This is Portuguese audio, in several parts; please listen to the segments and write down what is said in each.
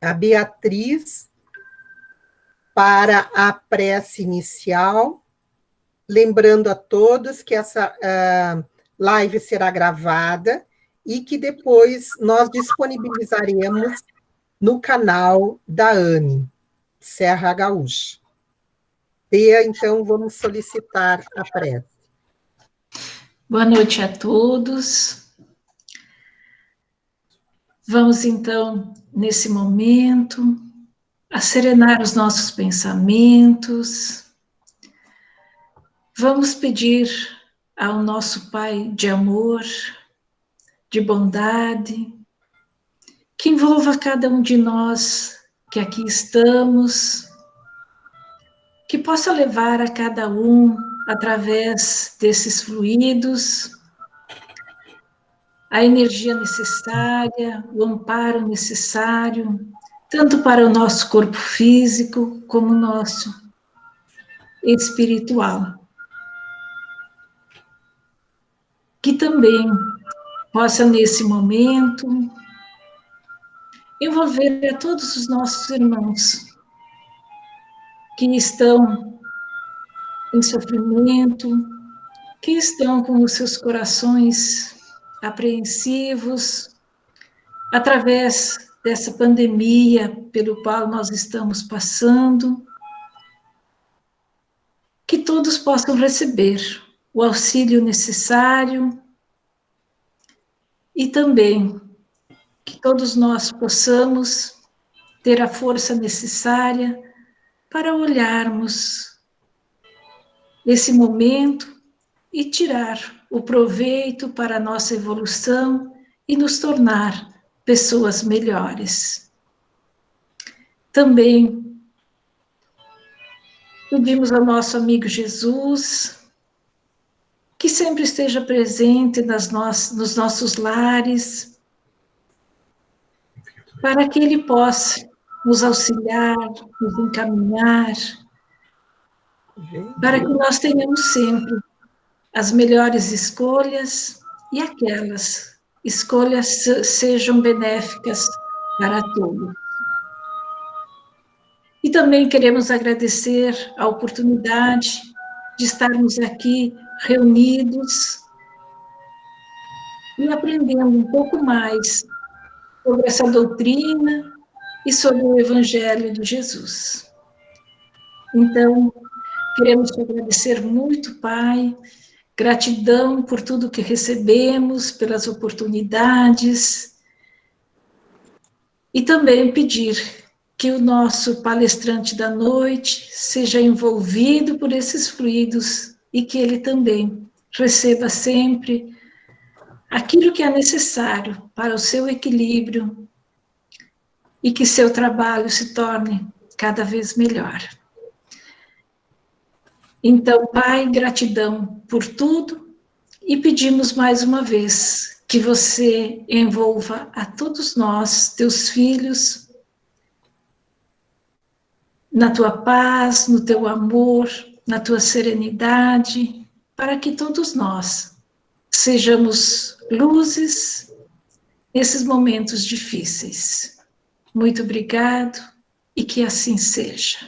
a Beatriz para a prece inicial, lembrando a todos que essa live será gravada e que depois nós disponibilizaremos no canal da AME, Serra Gaúcha. Bea, então, vamos solicitar a prece. Boa noite a todos. Vamos, então, nesse momento, serenar os nossos pensamentos. Vamos pedir ao nosso Pai de amor, de bondade, que envolva cada um de nós que aqui estamos, que possa levar a cada um, através desses fluidos, a energia necessária, o amparo necessário, tanto para o nosso corpo físico, como o nosso espiritual. Que também possa, nesse momento, envolver a todos os nossos irmãos que estão em sofrimento, que estão com os seus corações apreensivos, através dessa pandemia pelo qual nós estamos passando, que todos possam receber o auxílio necessário e também que todos nós possamos ter a força necessária para olharmos esse momento e tirar o proveito para a nossa evolução e nos tornar pessoas melhores. Também pedimos ao nosso amigo Jesus que sempre esteja presente nos nossos lares, para que Ele possa nos auxiliar, nos encaminhar, para que nós tenhamos sempre as melhores escolhas e aquelas escolhas sejam benéficas para todos. E também queremos agradecer a oportunidade de estarmos aqui reunidos e aprendendo um pouco mais sobre essa doutrina e sobre o Evangelho de Jesus. Então, queremos te agradecer muito, Pai, gratidão por tudo que recebemos, pelas oportunidades, e também pedir que o nosso palestrante da noite seja envolvido por esses fluidos e que ele também receba sempre aquilo que é necessário para o seu equilíbrio e que seu trabalho se torne cada vez melhor. Então, Pai, gratidão por tudo e pedimos mais uma vez que você envolva a todos nós, teus filhos, na tua paz, no teu amor, na tua serenidade, para que todos nós sejamos luzes nesses momentos difíceis. Muito obrigado e que assim seja.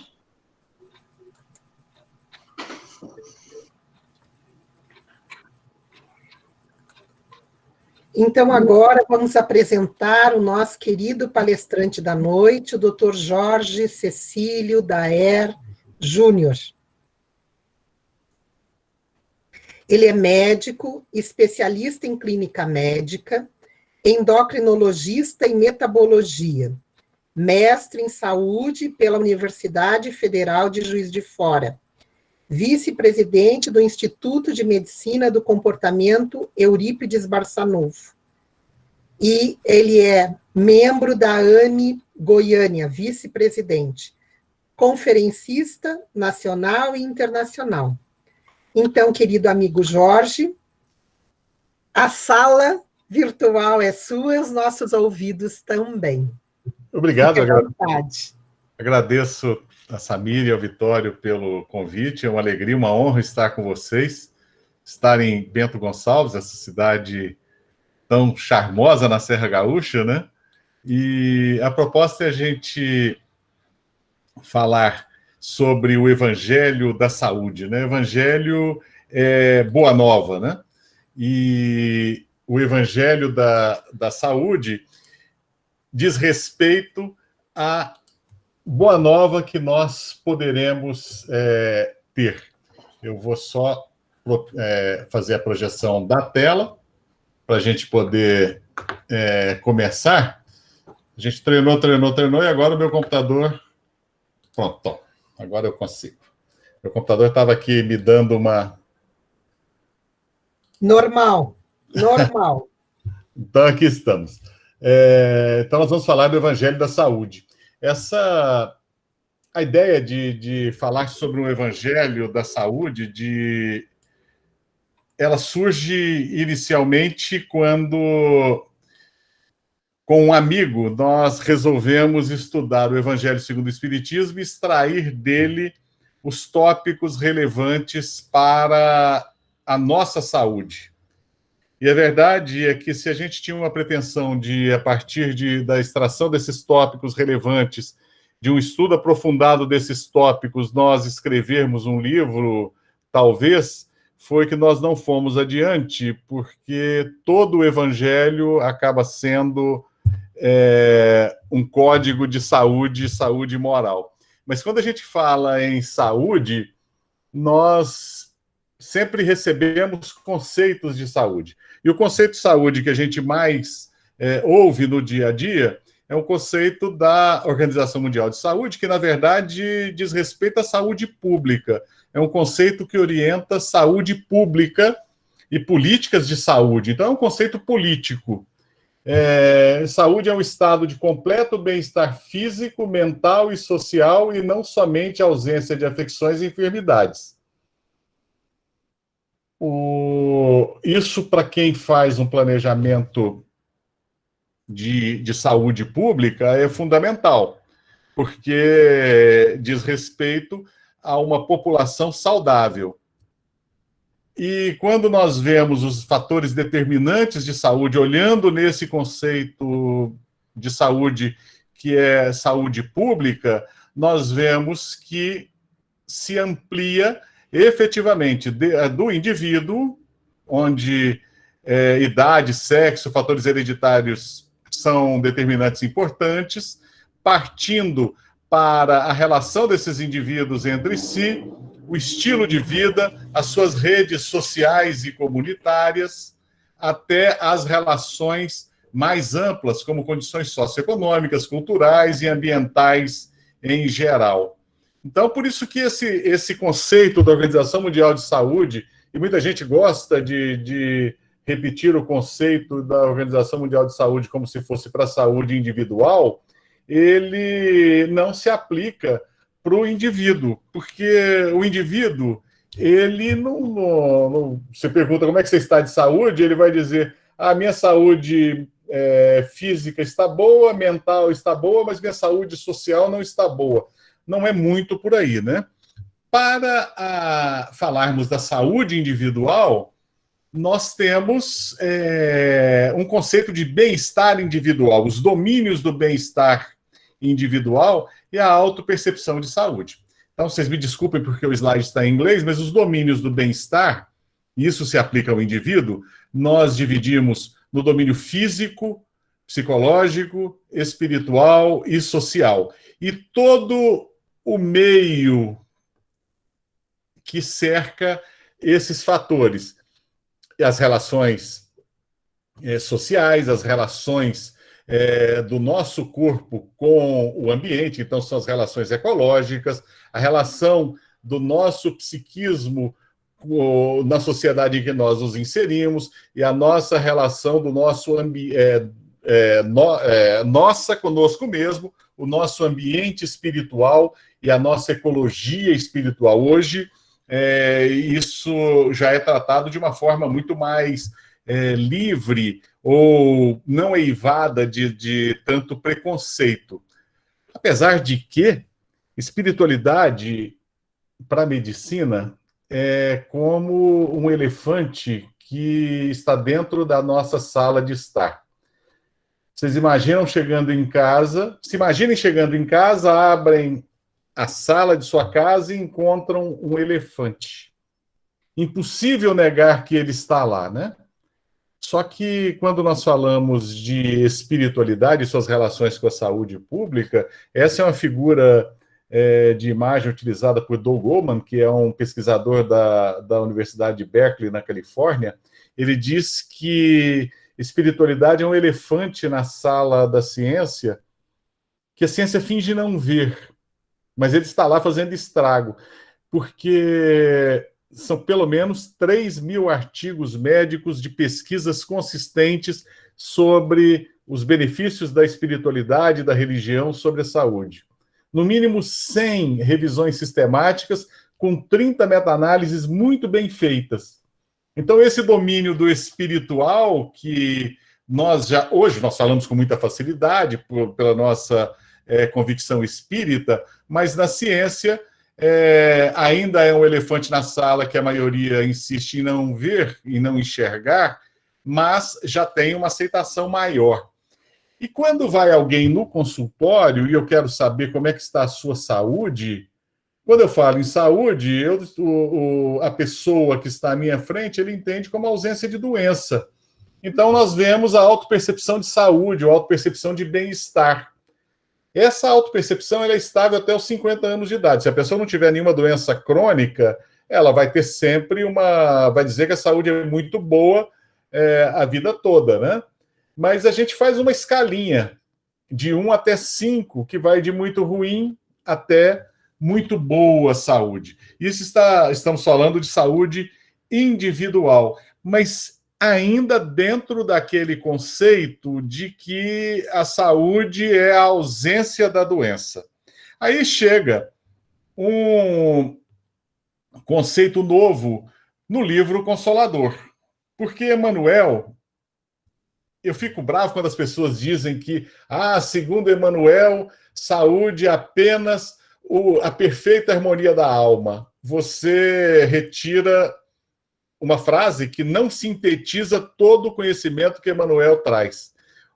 Então, agora vamos apresentar o nosso querido palestrante da noite, o Dr. Jorge Cecílio Daer Júnior. Ele é médico, especialista em clínica médica, endocrinologista e metabologia, mestre em saúde pela Universidade Federal de Juiz de Fora, vice-presidente do Instituto de Medicina do Comportamento Eurípides Barçanufo. E ele é membro da AME Goiânia, vice-presidente, conferencista nacional e internacional. Então, querido amigo Jorge, a sala virtual é sua, os nossos ouvidos também. Obrigado, agradeço a Samir e ao Vitório pelo convite, é uma alegria, uma honra estar com vocês, estar em Bento Gonçalves, essa cidade tão charmosa na Serra Gaúcha, né? E a proposta é a gente falar sobre o Evangelho da Saúde, né? Evangelho é boa nova, né? E o Evangelho da Saúde diz respeito à boa nova que nós poderemos ter. Eu vou só fazer a projeção da tela para a gente poder começar. A gente treinou, e agora o meu computador... Pronto, agora eu consigo. Meu computador estava aqui me dando uma... Normal. Então, aqui estamos. Então, nós vamos falar do Evangelho da Saúde. A ideia de falar sobre o Evangelho da Saúde, ela surge inicialmente quando, com um amigo, nós resolvemos estudar o Evangelho segundo o Espiritismo e extrair dele os tópicos relevantes para a nossa saúde. E a verdade é que se a gente tinha uma pretensão de, a partir da extração desses tópicos relevantes, de um estudo aprofundado desses tópicos, nós escrevermos um livro, talvez, foi que nós não fomos adiante, porque todo o Evangelho acaba sendo um código de saúde moral. Mas quando a gente fala em saúde, nós sempre recebemos conceitos de saúde. E o conceito de saúde que a gente mais ouve no dia a dia é um conceito da Organização Mundial de Saúde, que, na verdade, diz respeito à saúde pública. É um conceito que orienta saúde pública e políticas de saúde. Então, é um conceito político. Saúde é um estado de completo bem-estar físico, mental e social, e não somente a ausência de afecções e enfermidades. Isso, para quem faz um planejamento de saúde pública, é fundamental, porque diz respeito a uma população saudável. E quando nós vemos os fatores determinantes de saúde, olhando nesse conceito de saúde, que é saúde pública, nós vemos que se amplia efetivamente do indivíduo, onde idade, sexo, fatores hereditários são determinantes importantes, partindo para a relação desses indivíduos entre si, o estilo de vida, as suas redes sociais e comunitárias, até as relações mais amplas, como condições socioeconômicas, culturais e ambientais em geral. Então, por isso que esse conceito da Organização Mundial de Saúde, e muita gente gosta de repetir o conceito da Organização Mundial de Saúde como se fosse para a saúde individual, ele não se aplica para o indivíduo, porque o indivíduo, ele não... Você pergunta como é que você está de saúde, ele vai dizer, a minha saúde física está boa, mental está boa, mas minha saúde social não está boa. Não é muito por aí, né? Para falarmos da saúde individual, nós temos um conceito de bem-estar individual, os domínios do bem-estar individual e a autopercepção de saúde. Então, vocês me desculpem porque o slide está em inglês, mas os domínios do bem-estar, isso se aplica ao indivíduo, nós dividimos no domínio físico, psicológico, espiritual e social. E todo o meio que cerca esses fatores, as relações sociais, as relações do nosso corpo com o ambiente, então são as relações ecológicas, a relação do nosso psiquismo na sociedade em que nós nos inserimos e a nossa relação do nosso nossa conosco mesmo, o nosso ambiente espiritual e a nossa ecologia espiritual. Hoje, isso já é tratado de uma forma muito mais livre ou não eivada de tanto preconceito. Apesar de que espiritualidade para a medicina é como um elefante que está dentro da nossa sala de estar. Vocês imaginam chegando em casa, se imaginem chegando em casa, abrem a sala de sua casa e encontram um elefante. Impossível negar que ele está lá, né? Só que quando nós falamos de espiritualidade e suas relações com a saúde pública, essa é uma figura de imagem utilizada por Doug Goldman, que é um pesquisador da Universidade de Berkeley, na Califórnia. Ele diz que espiritualidade é um elefante na sala da ciência, que a ciência finge não ver, mas ele está lá fazendo estrago, porque são pelo menos 3.000 artigos médicos de pesquisas consistentes sobre os benefícios da espiritualidade e da religião sobre a saúde. No mínimo 100 revisões sistemáticas, com 30 meta-análises muito bem feitas. Então, esse domínio do espiritual, que hoje nós falamos com muita facilidade, pela nossa convicção espírita, mas na ciência ainda é um elefante na sala que a maioria insiste em não ver e não enxergar, mas já tem uma aceitação maior. E quando vai alguém no consultório e eu quero saber como é que está a sua saúde, quando eu falo em saúde, a pessoa que está à minha frente, ele entende como ausência de doença. Então, nós vemos a autopercepção de saúde, ou autopercepção de bem-estar. Essa autopercepção ela é estável até os 50 anos de idade. Se a pessoa não tiver nenhuma doença crônica, ela vai ter sempre vai dizer que a saúde é muito boa a vida toda, né? Mas a gente faz uma escalinha de 1 até 5, que vai de muito ruim até muito boa saúde. Estamos falando de saúde individual, mas ainda dentro daquele conceito de que a saúde é a ausência da doença. Aí chega um conceito novo no livro Consolador, porque Emmanuel, eu fico bravo quando as pessoas dizem que, segundo Emmanuel, saúde é apenas a perfeita harmonia da alma. Você retira uma frase que não sintetiza todo o conhecimento que Emmanuel traz.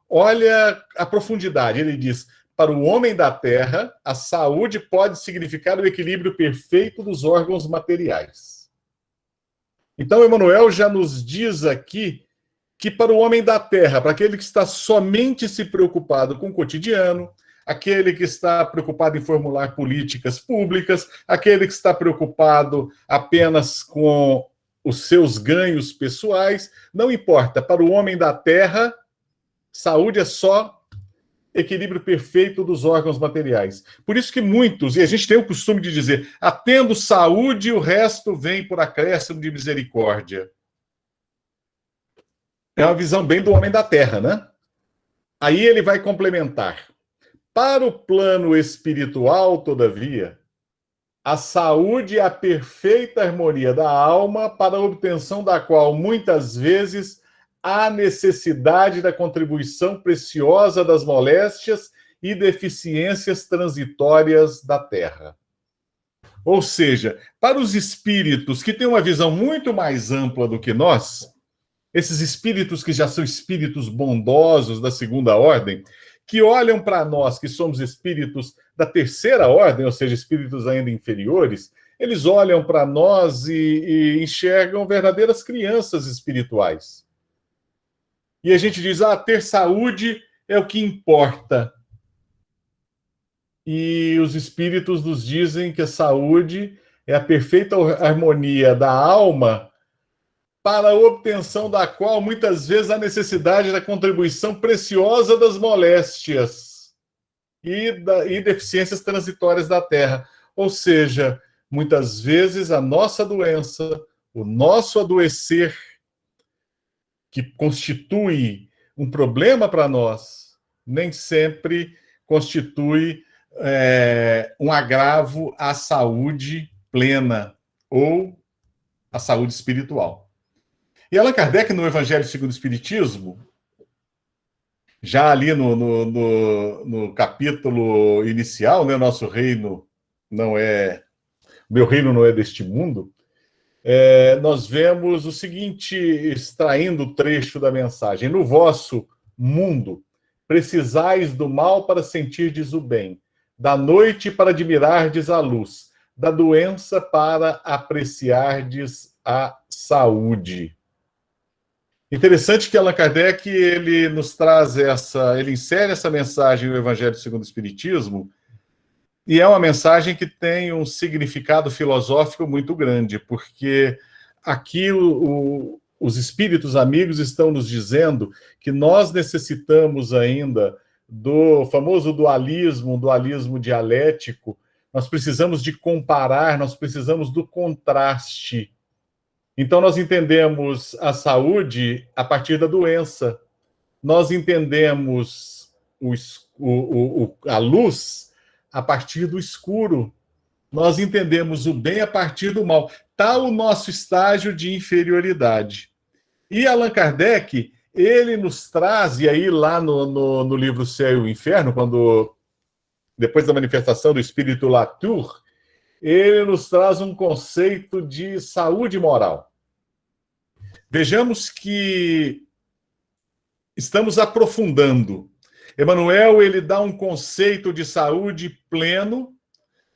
Olha a profundidade. Ele diz: para o homem da terra, a saúde pode significar o equilíbrio perfeito dos órgãos materiais. Então, Emmanuel já nos diz aqui que para o homem da terra, para aquele que está somente se preocupado com o cotidiano, aquele que está preocupado em formular políticas públicas, aquele que está preocupado apenas com os seus ganhos pessoais, não importa. Para o homem da terra, saúde é só equilíbrio perfeito dos órgãos materiais. Por isso que muitos, e a gente tem o costume de dizer, tendo saúde, o resto vem por acréscimo de misericórdia. É uma visão bem do homem da terra, né? Aí ele vai complementar. Para o plano espiritual, todavia, a saúde é a perfeita harmonia da alma, para a obtenção da qual, muitas vezes, há necessidade da contribuição preciosa das moléstias e deficiências transitórias da terra. Ou seja, para os espíritos que têm uma visão muito mais ampla do que nós, esses espíritos que já são espíritos bondosos da segunda ordem, que olham para nós, que somos espíritos da terceira ordem, ou seja, espíritos ainda inferiores, eles olham para nós e enxergam verdadeiras crianças espirituais. E a gente diz, ter saúde é o que importa. E os espíritos nos dizem que a saúde é a perfeita harmonia da alma, para a obtenção da qual, muitas vezes, há necessidade da contribuição preciosa das moléstias e deficiências transitórias da terra. Ou seja, muitas vezes a nossa doença, o nosso adoecer, que constitui um problema para nós, nem sempre constitui um agravo à saúde plena ou à saúde espiritual. E Allan Kardec, no Evangelho segundo o Espiritismo, já ali no capítulo inicial, né, nosso reino não é... Meu reino não é deste mundo, nós vemos o seguinte, extraindo o trecho da mensagem: no vosso mundo Precisais do mal para sentirdes o bem, da noite para admirardes a luz, da doença para apreciardes a saúde. Interessante que Allan Kardec ele nos traz ele insere essa mensagem no Evangelho segundo o Espiritismo, e é uma mensagem que tem um significado filosófico muito grande, porque aqui os espíritos amigos estão nos dizendo que nós necessitamos ainda do famoso dualismo dialético. Nós precisamos de comparar, nós precisamos do contraste. Então, nós entendemos a saúde a partir da doença. Nós entendemos a luz a partir do escuro. Nós entendemos o bem a partir do mal. Está o nosso estágio de inferioridade. E Allan Kardec, ele nos traz, e aí lá no livro Céu e o Inferno, depois da manifestação do espírito Latour, ele nos traz um conceito de saúde moral. Vejamos que estamos aprofundando. Emmanuel, ele dá um conceito de saúde pleno,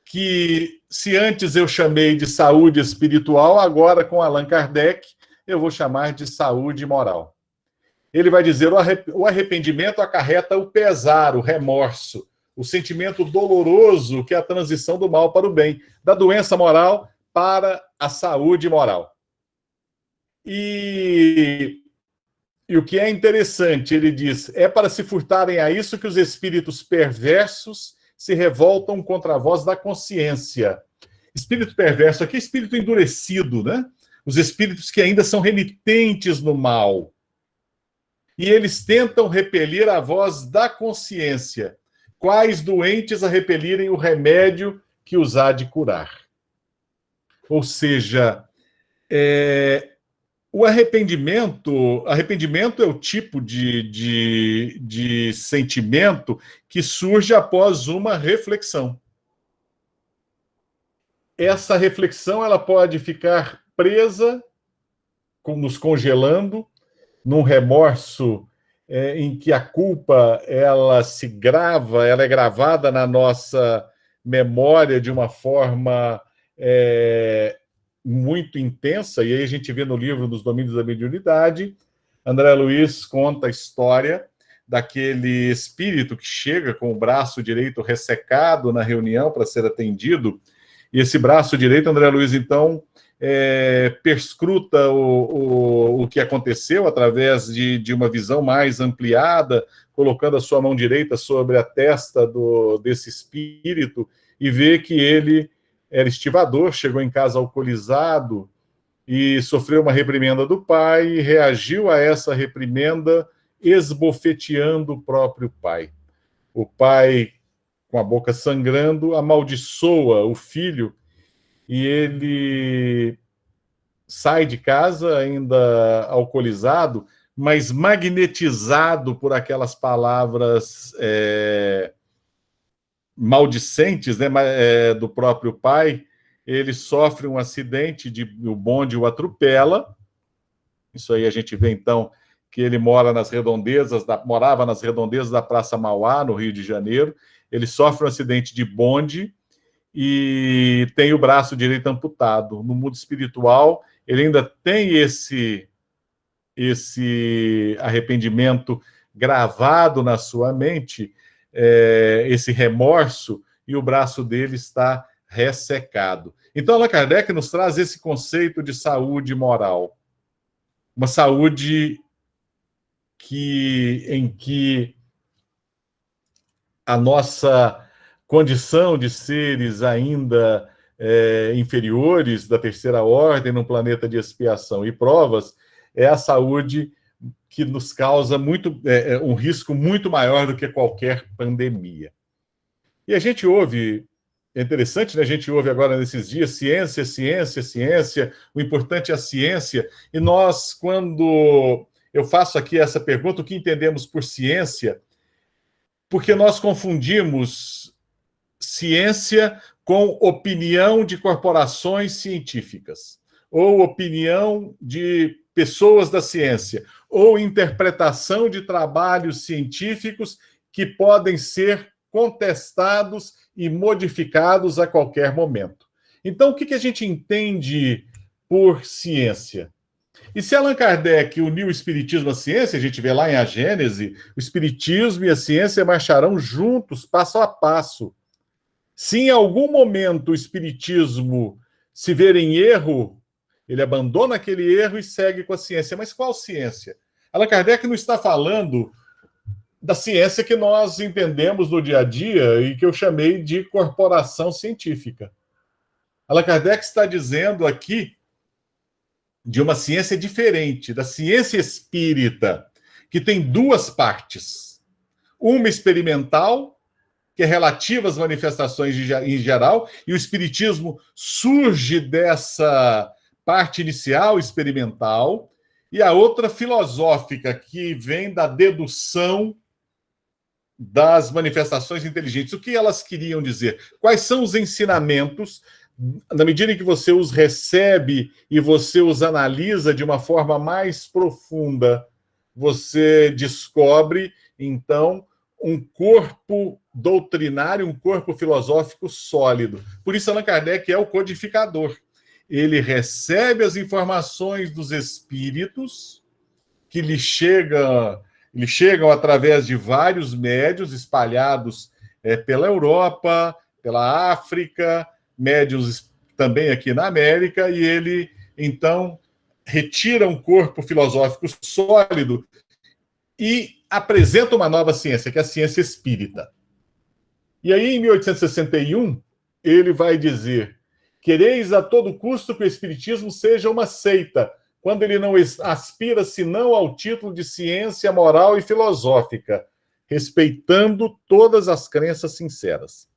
que se antes eu chamei de saúde espiritual, agora com Allan Kardec eu vou chamar de saúde moral. Ele vai dizer: o arrependimento acarreta o pesar, o remorso, o sentimento doloroso que é a transição do mal para o bem, da doença moral para a saúde moral. E o que é interessante, ele diz, é para se furtarem a isso que os espíritos perversos se revoltam contra a voz da consciência. Espírito perverso aqui é espírito endurecido, né? Os espíritos que ainda são renitentes no mal. E eles tentam repelir a voz da consciência, quais doentes a repelirem o remédio que os há de curar. Ou seja, o arrependimento é o tipo de sentimento que surge após uma reflexão. Essa reflexão ela pode ficar presa, nos congelando, num remorso em que a culpa ela é gravada na nossa memória de uma forma muito intensa, e aí a gente vê no livro dos Domínios da Mediunidade, André Luiz conta a história daquele espírito que chega com o braço direito ressecado na reunião para ser atendido, e esse braço direito, André Luiz, então, perscruta o que aconteceu através de uma visão mais ampliada, colocando a sua mão direita sobre a testa desse espírito, e vê que ele era estivador, chegou em casa alcoolizado e sofreu uma reprimenda do pai e reagiu a essa reprimenda esbofeteando o próprio pai. O pai, com a boca sangrando, amaldiçoa o filho e ele sai de casa ainda alcoolizado, mas magnetizado por aquelas palavras maldicentes, né, do próprio pai. Ele sofre um acidente, o bonde o atropela. Isso aí a gente vê, então, que ele morava nas redondezas da Praça Mauá, no Rio de Janeiro. Ele sofre um acidente de bonde e tem o braço direito amputado. No mundo espiritual, ele ainda tem esse arrependimento gravado na sua mente, esse remorso, e o braço dele está ressecado. Então, Allan Kardec nos traz esse conceito de saúde moral. Uma saúde em que a nossa condição de seres ainda inferiores da terceira ordem, num planeta de expiação e provas, é a saúde que nos causa um risco muito maior do que qualquer pandemia. E a gente ouve, é interessante, né? A gente ouve agora nesses dias ciência, ciência, ciência, o importante é a ciência, e nós, quando eu faço aqui essa pergunta, o que entendemos por ciência? Porque nós confundimos ciência com opinião de corporações científicas, ou opinião de pessoas da ciência, ou interpretação de trabalhos científicos que podem ser contestados e modificados a qualquer momento. Então, o que a gente entende por ciência? E se Allan Kardec uniu o espiritismo à ciência, a gente vê lá em A Gênese, o espiritismo e a ciência marcharão juntos, passo a passo. Se em algum momento o espiritismo se ver em erro, ele abandona aquele erro e segue com a ciência. Mas qual ciência? Allan Kardec não está falando da ciência que nós entendemos no dia a dia e que eu chamei de corporação científica. Allan Kardec está dizendo aqui de uma ciência diferente, da ciência espírita, que tem duas partes. Uma experimental, que é relativa às manifestações em geral, e o espiritismo surge dessa parte inicial experimental, e a outra filosófica, que vem da dedução das manifestações inteligentes. O que elas queriam dizer? Quais são os ensinamentos? Na medida em que você os recebe e você os analisa de uma forma mais profunda, você descobre, então, um corpo doutrinário, um corpo filosófico sólido. Por isso, Allan Kardec é o codificador. Ele recebe as informações dos espíritos que lhe chegam através de vários médiuns espalhados pela Europa, pela África, médiuns também aqui na América, e ele, então, retira um corpo filosófico sólido e apresenta uma nova ciência, que é a ciência espírita. E aí, em 1861, ele vai dizer: quereis a todo custo que o espiritismo seja uma seita, quando ele não aspira senão ao título de ciência moral e filosófica, respeitando todas as crenças sinceras.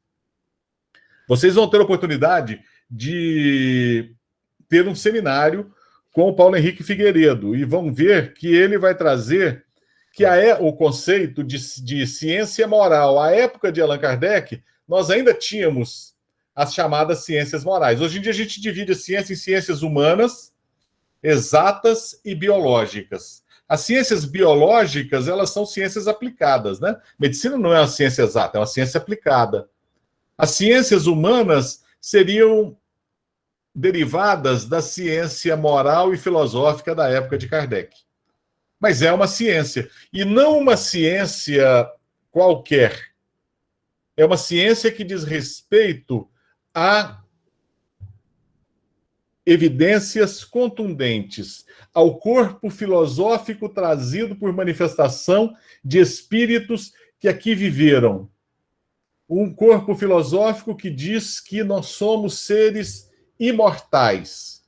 Vocês vão ter a oportunidade de ter um seminário com o Paulo Henrique Figueiredo e vão ver que ele vai trazer que o conceito de ciência moral. À época de Allan Kardec, nós ainda tínhamos as chamadas ciências morais. Hoje em dia a gente divide a ciência em ciências humanas, exatas e biológicas. As ciências biológicas, elas são ciências aplicadas, né? Medicina não é uma ciência exata, é uma ciência aplicada. As ciências humanas seriam derivadas da ciência moral e filosófica da época de Kardec. Mas é uma ciência. E não uma ciência qualquer. É uma ciência que diz respeito a evidências contundentes, ao corpo filosófico trazido por manifestação de espíritos que aqui viveram. Um corpo filosófico que diz que nós somos seres imortais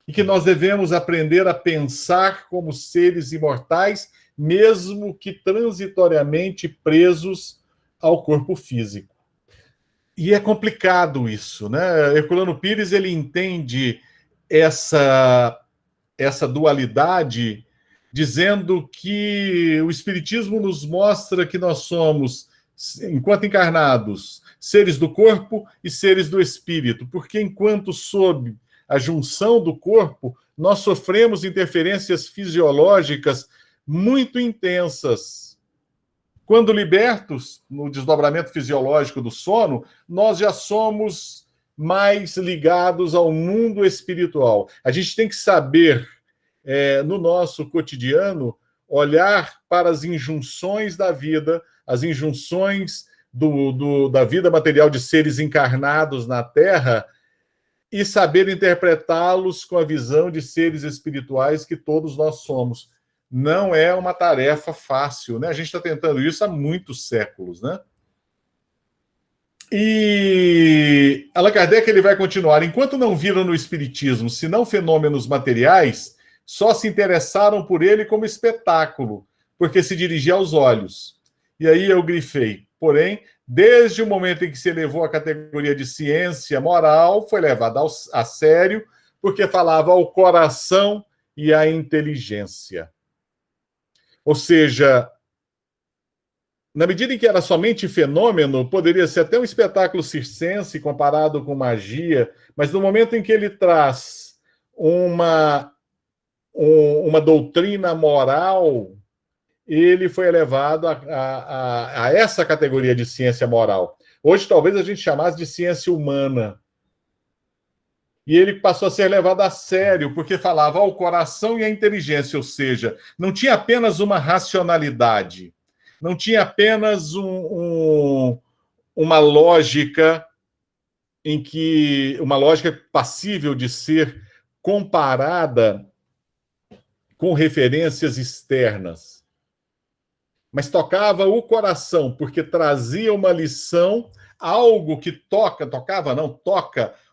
e que nós devemos aprender a pensar como seres imortais, mesmo que transitoriamente presos ao corpo físico. E é complicado isso, né? Herculano Pires, ele entende essa dualidade, dizendo que o Espiritismo nos mostra que nós somos, enquanto encarnados, seres do corpo e seres do espírito, porque enquanto sob a junção do corpo, nós sofremos interferências fisiológicas muito intensas. Quando libertos, no desdobramento fisiológico do sono, nós já somos mais ligados ao mundo espiritual. A gente tem que saber, no nosso cotidiano, olhar para as injunções da vida, as injunções da vida material de seres encarnados na Terra e saber interpretá-los com a visão de seres espirituais que todos nós somos. Não é uma tarefa fácil, né? A gente está tentando isso há muitos séculos, né? E Allan Kardec ele vai continuar. Enquanto não viram no Espiritismo senão fenômenos materiais, só se interessaram por ele como espetáculo, porque se dirigia aos olhos. E aí eu grifei. Porém, desde o momento em que se elevou à categoria de ciência moral, foi levado a sério, porque falava ao coração e à inteligência. Ou seja, na medida em que era somente fenômeno, poderia ser até um espetáculo circense comparado com magia, mas no momento em que ele traz uma doutrina moral, ele foi elevado a essa categoria de ciência moral. Hoje, talvez a gente chamasse de ciência humana. E ele passou a ser levado a sério, porque falava ao coração e à inteligência, ou seja, não tinha apenas uma racionalidade, não tinha apenas uma lógica uma lógica passível de ser comparada com referências externas, mas tocava o coração, porque trazia uma lição, algo que toca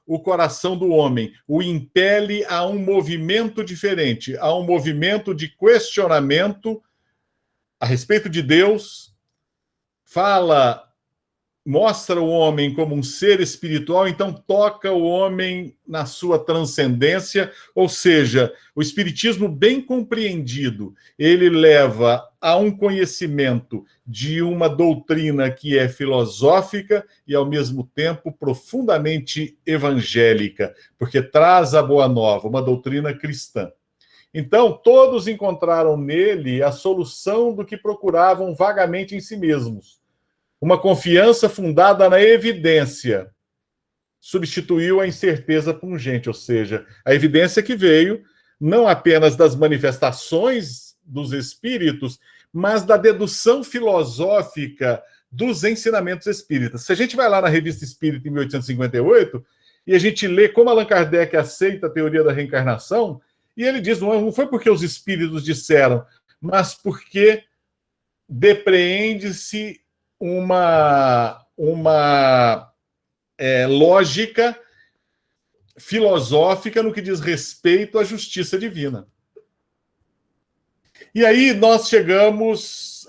o coração do homem, o impele a um movimento diferente, a um movimento de questionamento a respeito de Deus, mostra o homem como um ser espiritual, então toca o homem na sua transcendência, ou seja, o espiritismo bem compreendido, ele leva a um conhecimento de uma doutrina que é filosófica e, ao mesmo tempo, profundamente evangélica, porque traz a boa nova, uma doutrina cristã. Então, todos encontraram nele a solução do que procuravam vagamente em si mesmos. Uma confiança fundada na evidência substituiu a incerteza pungente, ou seja, a evidência que veio não apenas das manifestações dos espíritos, mas da dedução filosófica dos ensinamentos espíritas. Se a gente vai lá na Revista Espírita em 1858 e a gente lê como Allan Kardec aceita a teoria da reencarnação, e ele diz, não foi porque os espíritos disseram, mas porque depreende-se uma lógica filosófica no que diz respeito à justiça divina. E aí nós chegamos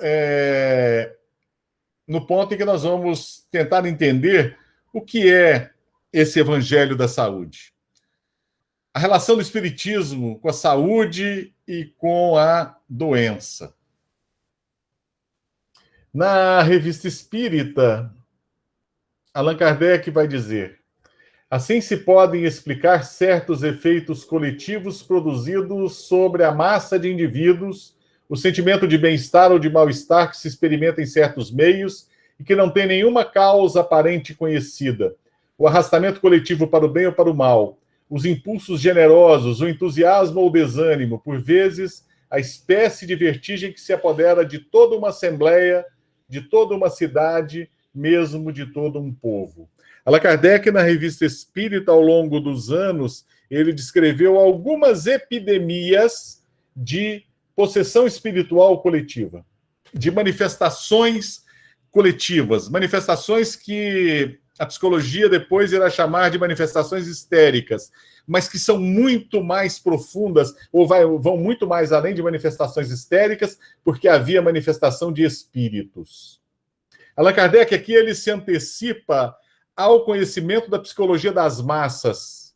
no ponto em que nós vamos tentar entender o que é esse evangelho da saúde. A relação do espiritismo com a saúde e com a doença. Na Revista Espírita, Allan Kardec vai dizer: assim se podem explicar certos efeitos coletivos produzidos sobre a massa de indivíduos, o sentimento de bem-estar ou de mal-estar que se experimenta em certos meios e que não tem nenhuma causa aparente conhecida, o arrastamento coletivo para o bem ou para o mal, os impulsos generosos, o entusiasmo ou o desânimo, por vezes a espécie de vertigem que se apodera de toda uma assembleia, de toda uma cidade, mesmo de todo um povo. Allan Kardec, na Revista Espírita, ao longo dos anos, ele descreveu algumas epidemias de possessão espiritual coletiva, de manifestações coletivas, manifestações que a psicologia depois irá chamar de manifestações histéricas, mas que são muito mais profundas, ou vão muito mais além de manifestações histéricas, porque havia manifestação de espíritos. Allan Kardec aqui ele se antecipa ao conhecimento da psicologia das massas.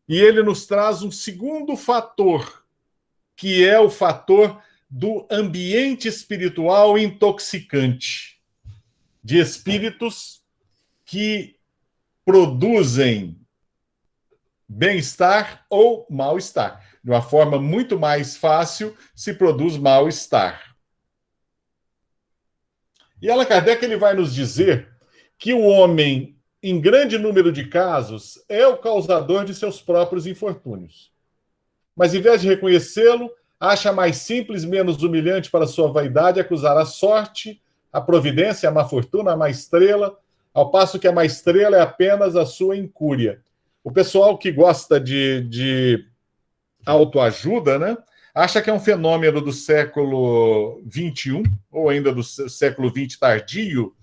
E ele nos traz um segundo fator, que é o fator do ambiente espiritual intoxicante, de espíritos que produzem bem-estar ou mal-estar. De uma forma muito mais fácil se produz mal-estar. E Allan Kardec ele vai nos dizer que o homem, em grande número de casos, é o causador de seus próprios infortúnios. Mas, em vez de reconhecê-lo, acha mais simples, menos humilhante para sua vaidade acusar a sorte, a providência, a má fortuna, a má estrela, ao passo que a má estrela é apenas a sua incúria. O pessoal que gosta de autoajuda, né, acha que é um fenômeno do século XXI, ou ainda do século XX tardio,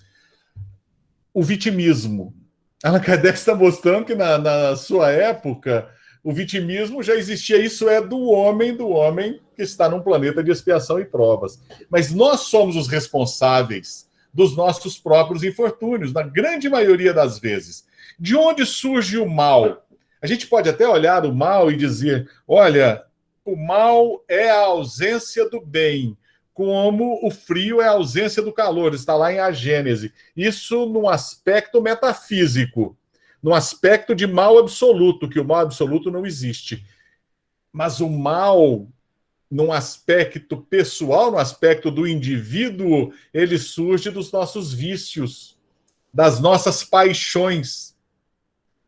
o vitimismo. Allan Kardec está mostrando que na sua época o vitimismo já existia, isso é do homem que está num planeta de expiação e provas. Mas nós somos os responsáveis dos nossos próprios infortúnios, na grande maioria das vezes. De onde surge o mal? A gente pode até olhar o mal e dizer, olha, o mal é a ausência do bem, como o frio é a ausência do calor, está lá em A Gênese. Isso num aspecto metafísico, num aspecto de mal absoluto, que o mal absoluto não existe. Mas o mal, num aspecto pessoal, no aspecto do indivíduo, ele surge dos nossos vícios, das nossas paixões.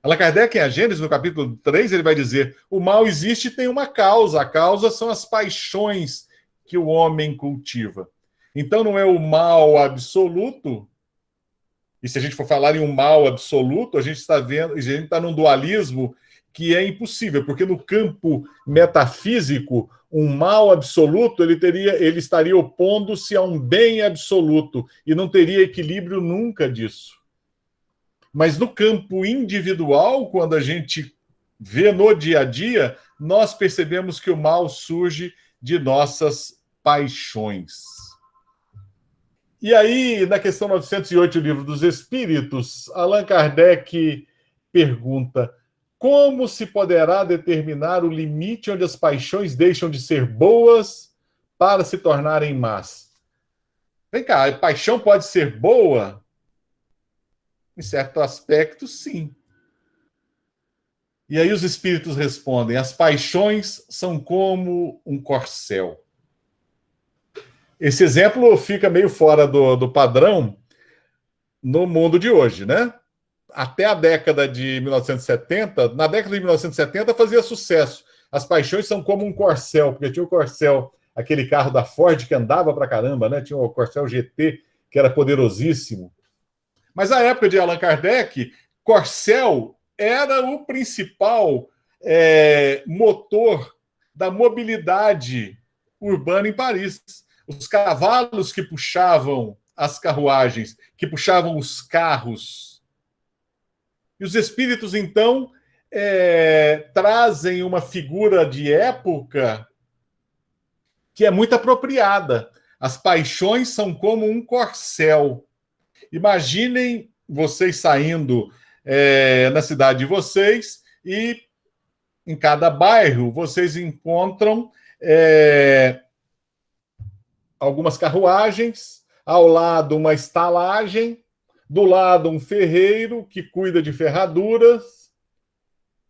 Allan Kardec, em A Gênese, no capítulo 3, ele vai dizer: o mal existe e tem uma causa. A causa são as paixões que o homem cultiva. Então, não é o mal absoluto. E se a gente for falar em um mal absoluto, a gente está vendo, a gente está num dualismo que é impossível, porque no campo metafísico, um mal absoluto ele estaria opondo-se a um bem absoluto e não teria equilíbrio nunca disso. Mas no campo individual, quando a gente vê no dia a dia, nós percebemos que o mal surge de nossas paixões. E aí, na questão 908, o Livro dos Espíritos, Allan Kardec pergunta: como se poderá determinar o limite onde as paixões deixam de ser boas para se tornarem más? Vem cá, a paixão pode ser boa? Em certo aspecto, sim. E aí os espíritos respondem: as paixões são como um corcel. Esse exemplo fica meio fora do padrão no mundo de hoje, né? Até a década de 1970, na década de 1970 fazia sucesso. As paixões são como um corcel, porque tinha o Corcel, aquele carro da Ford que andava pra caramba, né? Tinha o Corcel GT, que era poderosíssimo. Mas na época de Allan Kardec, corcel era o principal motor da mobilidade urbana em Paris. Os cavalos que puxavam as carruagens, que puxavam os carros. E os espíritos, então, trazem uma figura de época que é muito apropriada. As paixões são como um corcel. Imaginem vocês saindo na cidade de vocês e em cada bairro vocês encontram algumas carruagens, ao lado uma estalagem, do lado um ferreiro que cuida de ferraduras,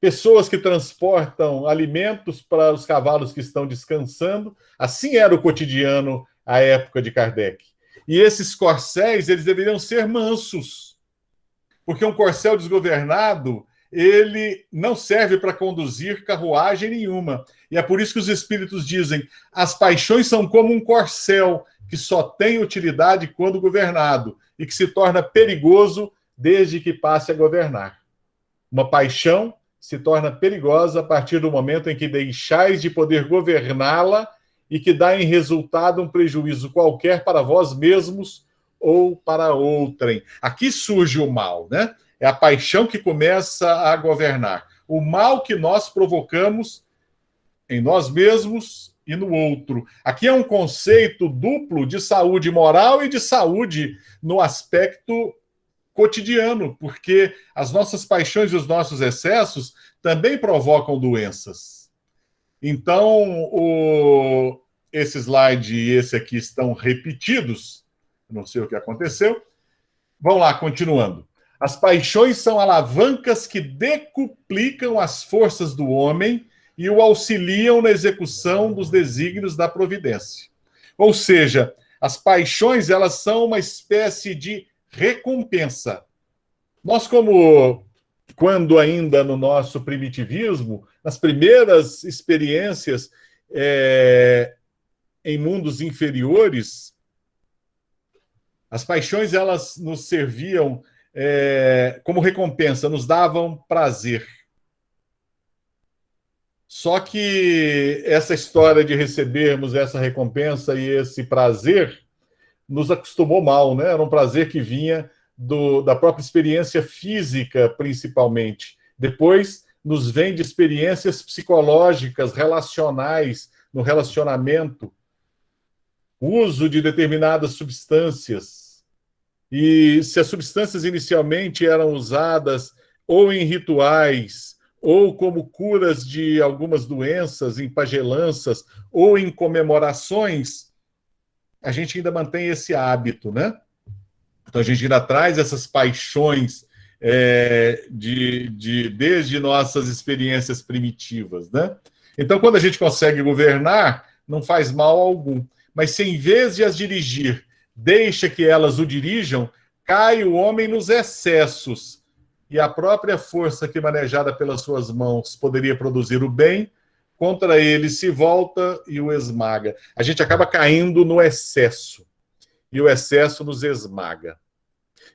pessoas que transportam alimentos para os cavalos que estão descansando. Assim era o cotidiano à época de Kardec. E esses corcéis, eles deveriam ser mansos, porque um corcel desgovernado, ele não serve para conduzir carruagem nenhuma. E é por isso que os espíritos dizem: as paixões são como um corcel que só tem utilidade quando governado e que se torna perigoso desde que passe a governar. Uma paixão se torna perigosa a partir do momento em que deixais de poder governá-la e que dá em resultado um prejuízo qualquer para vós mesmos ou para outrem. Aqui surge o mal, né? É a paixão que começa a governar. O mal que nós provocamos em nós mesmos e no outro. Aqui é um conceito duplo de saúde moral e de saúde no aspecto cotidiano, porque as nossas paixões e os nossos excessos também provocam doenças. Então, esse slide e esse aqui estão repetidos. Não sei o que aconteceu. Vamos lá, continuando. As paixões são alavancas que decuplicam as forças do homem e o auxiliam na execução dos desígnios da providência. Ou seja, as paixões, elas são uma espécie de recompensa. Nós, quando ainda no nosso primitivismo, nas primeiras experiências em mundos inferiores, as paixões, elas nos serviam como recompensa, nos davam prazer. Só que essa história de recebermos essa recompensa e esse prazer nos acostumou mal, né? Era um prazer que vinha da própria experiência física, principalmente. Depois nos vem de experiências psicológicas, relacionais, no relacionamento, uso de determinadas substâncias. E se as substâncias inicialmente eram usadas ou em rituais, ou como curas de algumas doenças, em pagelanças, ou em comemorações, a gente ainda mantém esse hábito, né? Então a gente ainda traz essas paixões desde nossas experiências primitivas, né? Então, quando a gente consegue governar, não faz mal algum. Mas se em vez de as dirigir, deixa que elas o dirijam, cai o homem nos excessos. E a própria força que, manejada pelas suas mãos, poderia produzir o bem, contra ele se volta e o esmaga. A gente acaba caindo no excesso. E o excesso nos esmaga.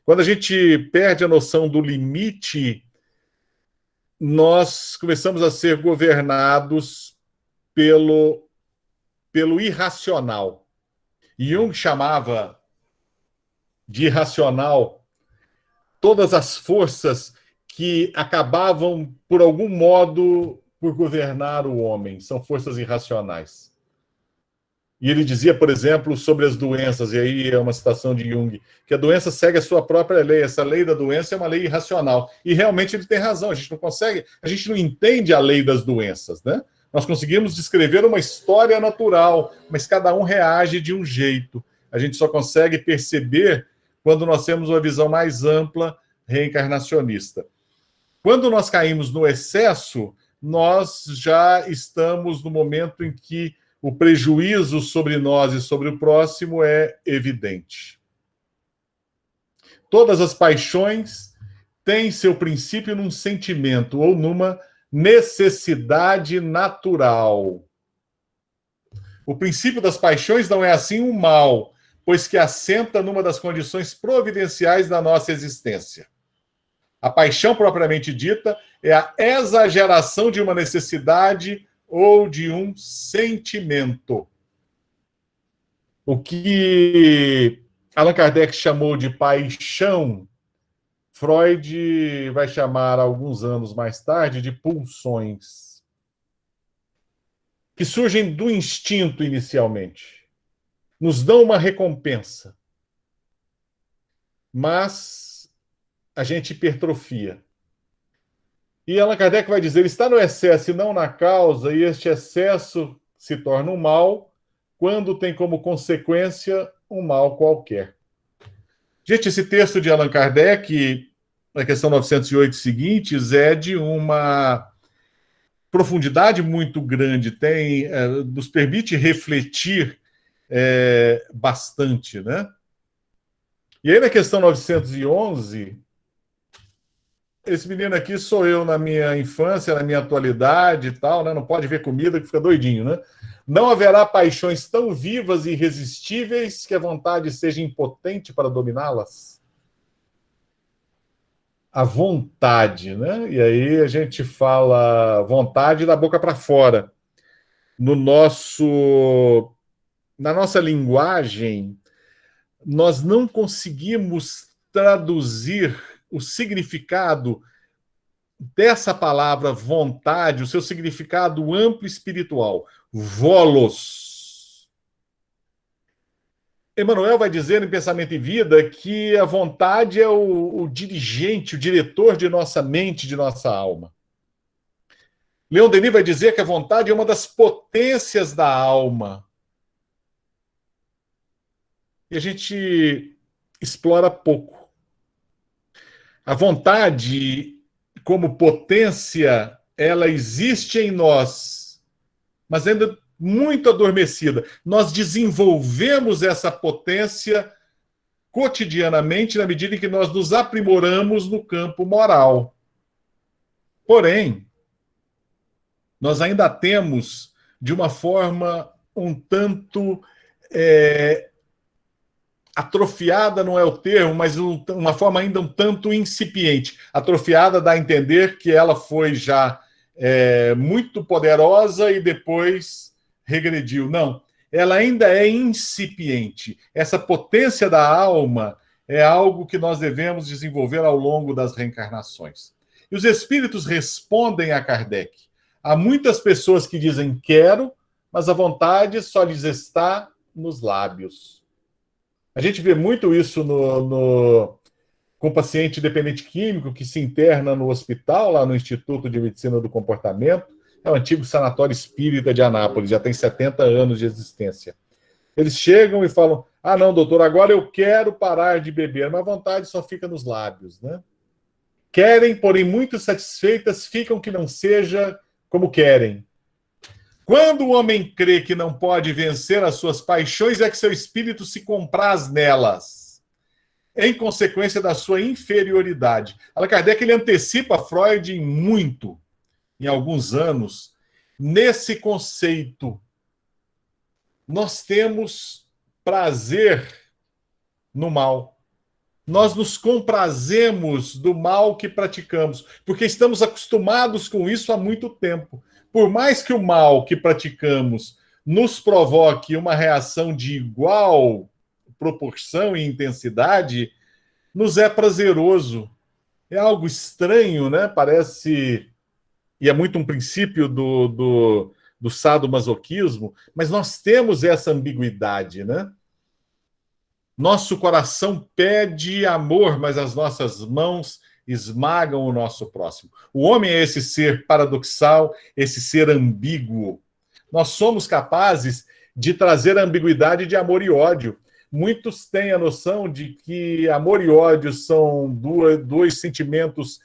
Quando a gente perde a noção do limite, nós começamos a ser governados pelo irracional. Jung chamava de irracional todas as forças que acabavam, por algum modo, por governar o homem. São forças irracionais. E ele dizia, por exemplo, sobre as doenças, e aí é uma citação de Jung, que a doença segue a sua própria lei. Essa lei da doença é uma lei irracional. E realmente ele tem razão. A gente não consegue, a gente não entende a lei das doenças, né? Nós conseguimos descrever uma história natural, mas cada um reage de um jeito. A gente só consegue perceber quando nós temos uma visão mais ampla, reencarnacionista. Quando nós caímos no excesso, nós já estamos no momento em que o prejuízo sobre nós e sobre o próximo é evidente. Todas as paixões têm seu princípio num sentimento ou numa necessidade natural. O princípio das paixões não é assim um mal, pois que assenta numa das condições providenciais da nossa existência. A paixão propriamente dita é a exageração de uma necessidade ou de um sentimento. O que Allan Kardec chamou de paixão, Freud vai chamar alguns anos mais tarde de pulsões, que surgem do instinto inicialmente, nos dão uma recompensa, mas a gente hipertrofia. E Allan Kardec vai dizer, está no excesso e não na causa, e este excesso se torna um mal quando tem como consequência um mal qualquer. Gente, esse texto de Allan Kardec, na questão 908 seguintes, é de uma profundidade muito grande, nos permite refletir bastante, né? E aí na questão 911... esse menino aqui sou eu na minha infância, na minha atualidade e tal, né? Não pode ver comida que fica doidinho, né? Não haverá paixões tão vivas e irresistíveis que a vontade seja impotente para dominá-las? A vontade, né? E aí a gente fala vontade da boca para fora. Na nossa linguagem, nós não conseguimos traduzir o significado dessa palavra vontade, o seu significado amplo espiritual. Volos. Emmanuel vai dizer em Pensamento e Vida que a vontade é o dirigente, o diretor de nossa mente, de nossa alma. Leon Denis vai dizer que a vontade é uma das potências da alma. E a gente explora pouco. A vontade, como potência, ela existe em nós, mas ainda muito adormecida. Nós desenvolvemos essa potência cotidianamente na medida em que nós nos aprimoramos no campo moral. Porém, nós ainda temos, de uma forma um tanto atrofiada não é o termo, mas uma forma ainda um tanto incipiente. Atrofiada dá a entender que ela foi já muito poderosa e depois regrediu. Não, ela ainda é incipiente. Essa potência da alma é algo que nós devemos desenvolver ao longo das reencarnações. E os espíritos respondem a Kardec. Há muitas pessoas que dizem quero, mas a vontade só lhes está nos lábios. A gente vê muito isso com paciente dependente químico que se interna no hospital, lá no Instituto de Medicina do Comportamento. É o antigo sanatório espírita de Anápolis, já tem 70 anos de existência. Eles chegam e falam, não, doutor, agora eu quero parar de beber, mas a vontade só fica nos lábios, né? Querem, porém muito satisfeitas, ficam que não seja como querem. Quando o homem crê que não pode vencer as suas paixões, é que seu espírito se compraz nelas, em consequência da sua inferioridade. Allan Kardec ele antecipa Freud em alguns anos, nesse conceito. Nós temos prazer no mal. Nós nos comprazemos do mal que praticamos, porque estamos acostumados com isso há muito tempo. Por mais que o mal que praticamos nos provoque uma reação de igual proporção e intensidade, nos é prazeroso. É algo estranho, né? Parece... E é muito um princípio do sadomasoquismo, mas nós temos essa ambiguidade, né? Nosso coração pede amor, mas as nossas mãos esmagam o nosso próximo. O homem é esse ser paradoxal, esse ser ambíguo. Nós somos capazes de trazer a ambiguidade de amor e ódio. Muitos têm a noção de que amor e ódio são dois sentimentos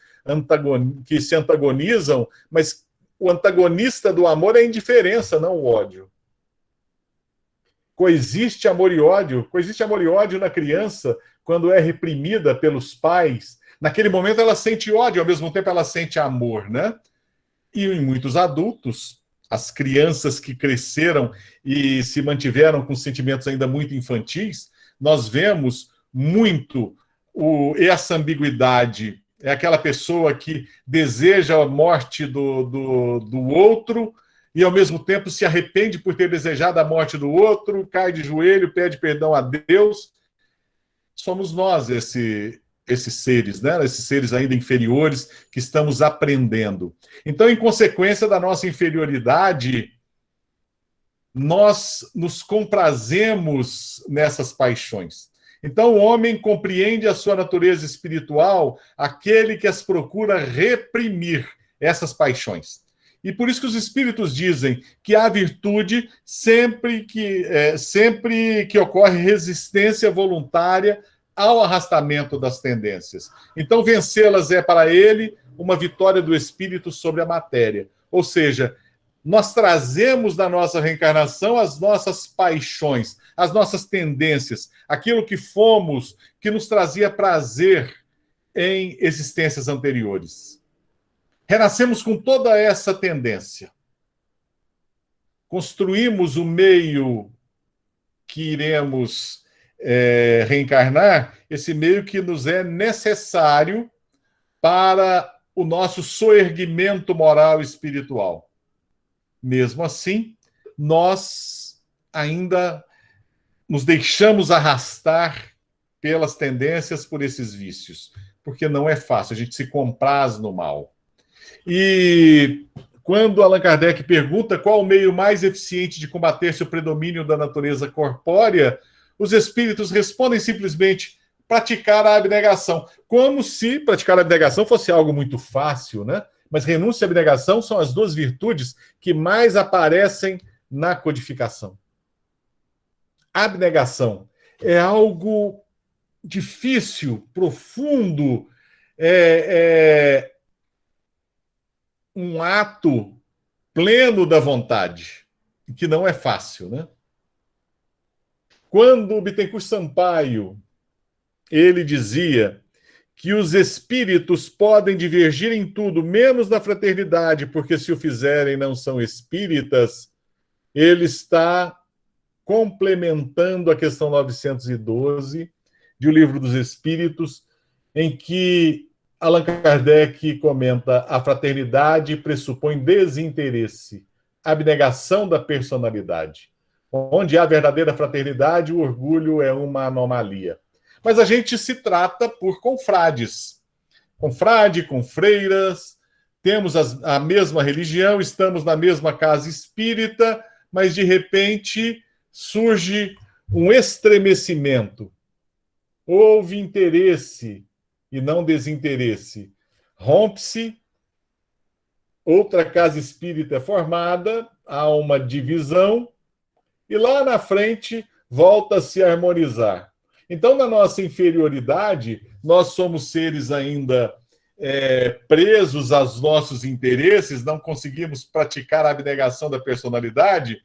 que se antagonizam, mas o antagonista do amor é a indiferença, não o ódio. Coexiste amor e ódio na criança quando é reprimida pelos pais. Naquele momento ela sente ódio, ao mesmo tempo ela sente amor, né? E em muitos adultos, as crianças que cresceram e se mantiveram com sentimentos ainda muito infantis, nós vemos muito essa ambiguidade. É aquela pessoa que deseja a morte do outro e, ao mesmo tempo, se arrepende por ter desejado a morte do outro, cai de joelho, pede perdão a Deus. Somos nós esses seres, né? Esses seres ainda inferiores que estamos aprendendo. Então, em consequência da nossa inferioridade, nós nos comprazemos nessas paixões. Então, o homem compreende a sua natureza espiritual, aquele que as procura reprimir, essas paixões. E por isso que os espíritos dizem que há virtude sempre que ocorre resistência voluntária ao arrastamento das tendências. Então, vencê-las é para ele uma vitória do espírito sobre a matéria. Ou seja, nós trazemos da nossa reencarnação as nossas paixões, as nossas tendências, aquilo que fomos, que nos trazia prazer em existências anteriores. Renascemos com toda essa tendência. Construímos o meio que iremos reencarnar, esse meio que nos é necessário para o nosso soerguimento moral e espiritual. Mesmo assim, nós ainda nos deixamos arrastar pelas tendências, por esses vícios, porque não é fácil, a gente se compraz no mal. E quando Allan Kardec pergunta qual o meio mais eficiente de combater-se o predomínio da natureza corpórea, os espíritos respondem simplesmente praticar a abnegação, como se praticar a abnegação fosse algo muito fácil, né? Mas renúncia e abnegação são as duas virtudes que mais aparecem na codificação. A abnegação é algo difícil, profundo, um ato pleno da vontade, que não é fácil, né? Quando Bittencourt Sampaio, ele dizia que os espíritos podem divergir em tudo, menos na fraternidade, porque se o fizerem não são espíritas, ele está complementando a questão 912 de O Livro dos Espíritos, em que Allan Kardec comenta: a fraternidade pressupõe desinteresse, abnegação da personalidade. Onde há verdadeira fraternidade, o orgulho é uma anomalia. Mas a gente se trata por confrades. Confrade, com freiras, temos a mesma religião, estamos na mesma casa espírita, mas de repente surge um estremecimento. Houve interesse e não desinteresse. Rompe-se, outra casa espírita é formada, há uma divisão, e lá na frente volta a se harmonizar. Então, na nossa inferioridade, nós somos seres ainda presos aos nossos interesses, não conseguimos praticar a abnegação da personalidade,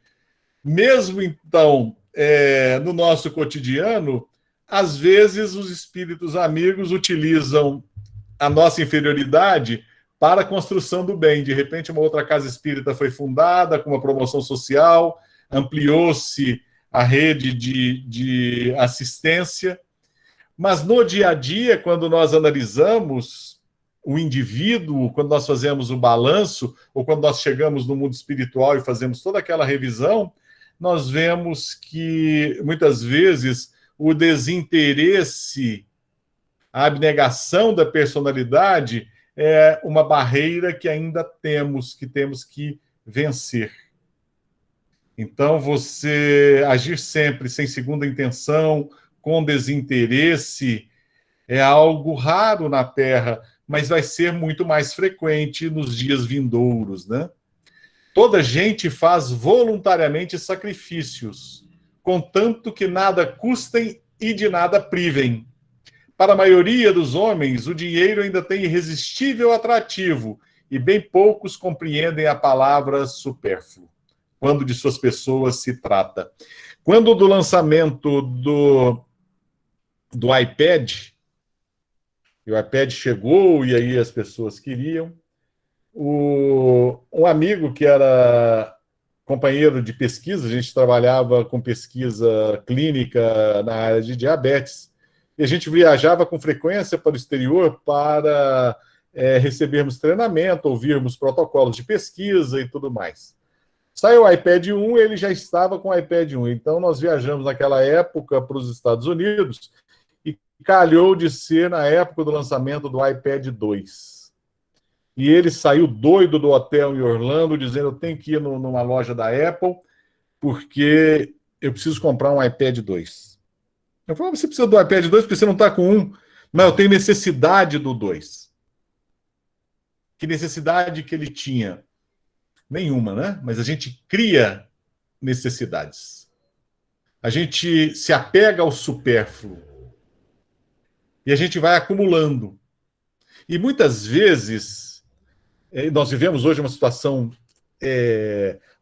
mesmo então, no nosso cotidiano, às vezes os espíritos amigos utilizam a nossa inferioridade para a construção do bem. De repente, uma outra casa espírita foi fundada com uma promoção social, ampliou-se a rede de assistência, mas no dia a dia, quando nós analisamos o indivíduo, quando nós fazemos o balanço, ou quando nós chegamos no mundo espiritual e fazemos toda aquela revisão, nós vemos que, muitas vezes, o desinteresse, a abnegação da personalidade é uma barreira que ainda temos que vencer. Então, você agir sempre sem segunda intenção, com desinteresse, é algo raro na Terra, mas vai ser muito mais frequente nos dias vindouros, né? Toda gente faz voluntariamente sacrifícios, contanto que nada custem e de nada privem. Para a maioria dos homens, o dinheiro ainda tem irresistível atrativo, e bem poucos compreendem a palavra supérfluo, quando de suas pessoas se trata. Quando do lançamento do iPad, e o iPad chegou e aí as pessoas queriam, um amigo que era companheiro de pesquisa, a gente trabalhava com pesquisa clínica na área de diabetes, e a gente viajava com frequência para o exterior para recebermos treinamento, ouvirmos protocolos de pesquisa e tudo mais. Saiu o iPad 1, ele já estava com o iPad 1. Então, nós viajamos naquela época para os Estados Unidos e calhou de ser na época do lançamento do iPad 2. E ele saiu doido do hotel em Orlando, dizendo: eu tenho que ir numa loja da Apple, porque eu preciso comprar um iPad 2. Eu falei: você precisa do iPad 2 porque você não está com um? Não, eu tenho necessidade do 2. Que necessidade que ele tinha? Nenhuma, né? Mas a gente cria necessidades. A gente se apega ao supérfluo. E a gente vai acumulando. E muitas vezes, nós vivemos hoje uma situação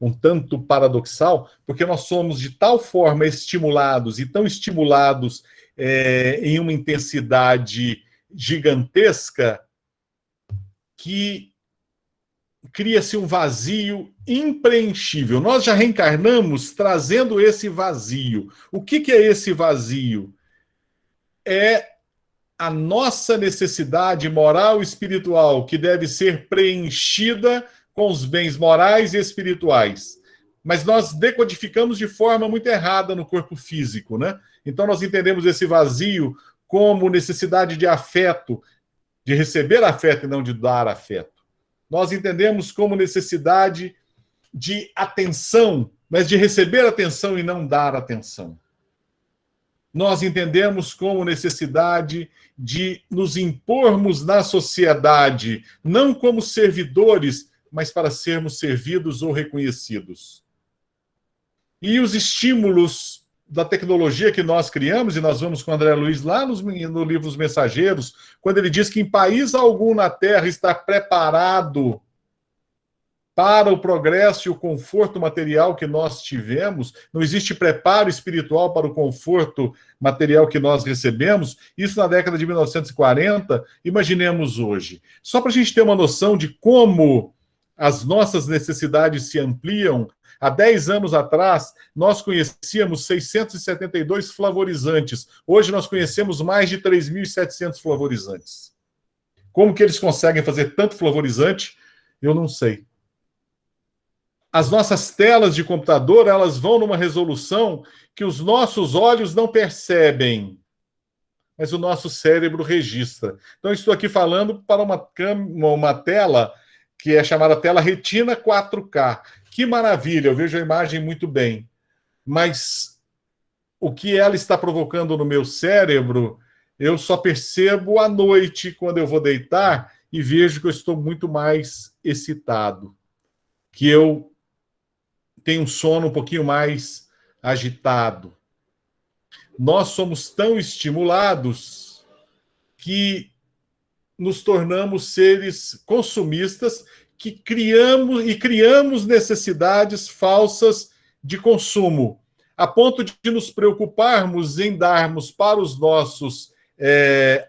um tanto paradoxal, porque nós somos de tal forma estimulados, e tão estimulados em uma intensidade gigantesca, que cria-se um vazio impreenchível. Nós já reencarnamos trazendo esse vazio. O que é esse vazio? É a nossa necessidade moral e espiritual, que deve ser preenchida com os bens morais e espirituais. Mas nós decodificamos de forma muito errada no corpo físico, né? Então nós entendemos esse vazio como necessidade de afeto, de receber afeto e não de dar afeto. Nós entendemos como necessidade de atenção, mas de receber atenção e não dar atenção. Nós entendemos como necessidade de nos impormos na sociedade, não como servidores, mas para sermos servidos ou reconhecidos. E os estímulos da tecnologia que nós criamos, e nós vamos com o André Luiz lá no livro Os Mensageiros, quando ele diz que em país algum na Terra está preparado para o progresso e o conforto material que nós tivemos, não existe preparo espiritual para o conforto material que nós recebemos, isso na década de 1940, imaginemos hoje. Só para a gente ter uma noção de como as nossas necessidades se ampliam. Há 10 anos atrás, nós conhecíamos 672 flavorizantes. Hoje nós conhecemos mais de 3.700 flavorizantes. Como que eles conseguem fazer tanto flavorizante? Eu não sei. As nossas telas de computador, elas vão numa resolução que os nossos olhos não percebem, mas o nosso cérebro registra. Então, eu estou aqui falando para uma tela que é chamada tela Retina 4K. Que maravilha, eu vejo a imagem muito bem. Mas o que ela está provocando no meu cérebro, eu só percebo à noite, quando eu vou deitar, e vejo que eu estou muito mais excitado. Que eu tenho um sono um pouquinho mais agitado. Nós somos tão estimulados que nos tornamos seres consumistas que criamos necessidades falsas de consumo, a ponto de nos preocuparmos em darmos para os nossos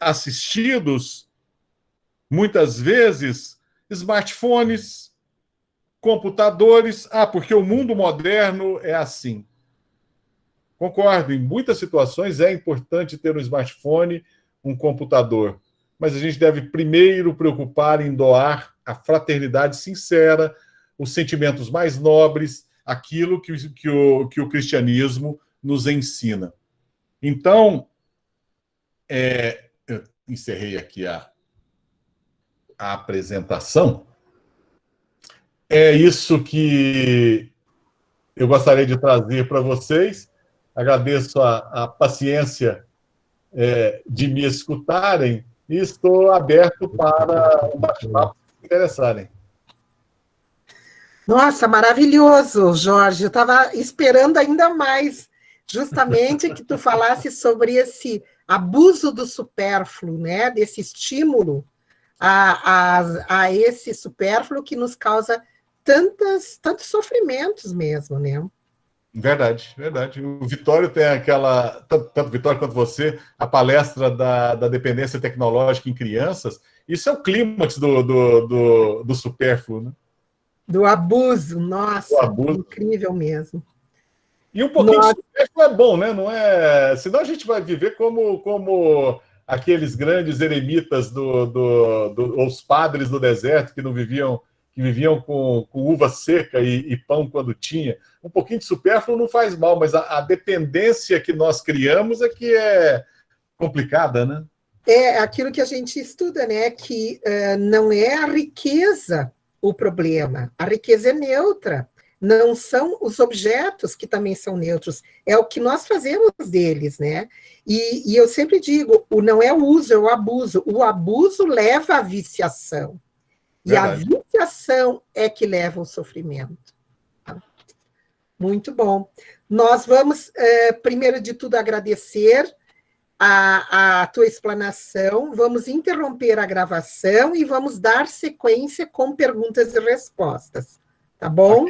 assistidos, muitas vezes, smartphones, computadores. Porque o mundo moderno é assim. Concordo, em muitas situações é importante ter um smartphone, um computador, mas a gente deve primeiro preocupar em doar a fraternidade sincera, os sentimentos mais nobres, aquilo que o cristianismo nos ensina. Então, eu encerrei aqui a apresentação. É isso que eu gostaria de trazer para vocês. Agradeço a paciência de me escutarem e estou aberto para um bate-papo se interessarem. Nossa, maravilhoso, Jorge. Eu estava esperando ainda mais, justamente, que tu falasse sobre esse abuso do supérfluo, né? Desse estímulo a esse supérfluo que nos causa tantos sofrimentos mesmo, né? Verdade, verdade. O Vitório tem aquela, tanto o Vitório quanto você, a palestra da dependência tecnológica em crianças. Isso é o clímax do supérfluo, né? Do abuso, nossa, Do abuso. Incrível mesmo. E um pouquinho de supérfluo é bom, né? Não é? Senão a gente vai viver como aqueles grandes eremitas os padres do deserto que viviam com uva seca e pão quando tinha. Um pouquinho de supérfluo não faz mal, mas a dependência que nós criamos é que é complicada, né? É aquilo que a gente estuda, né? Que não é a riqueza o problema. A riqueza é neutra. Não são os objetos que também são neutros. É o que nós fazemos deles, né? E eu sempre digo, não é o uso, é o abuso. O abuso leva à viciação. E verdade. A viciação é que leva ao sofrimento. Muito bom. Nós vamos, primeiro de tudo, agradecer a tua explanação, vamos interromper a gravação e vamos dar sequência com perguntas e respostas. Tá bom?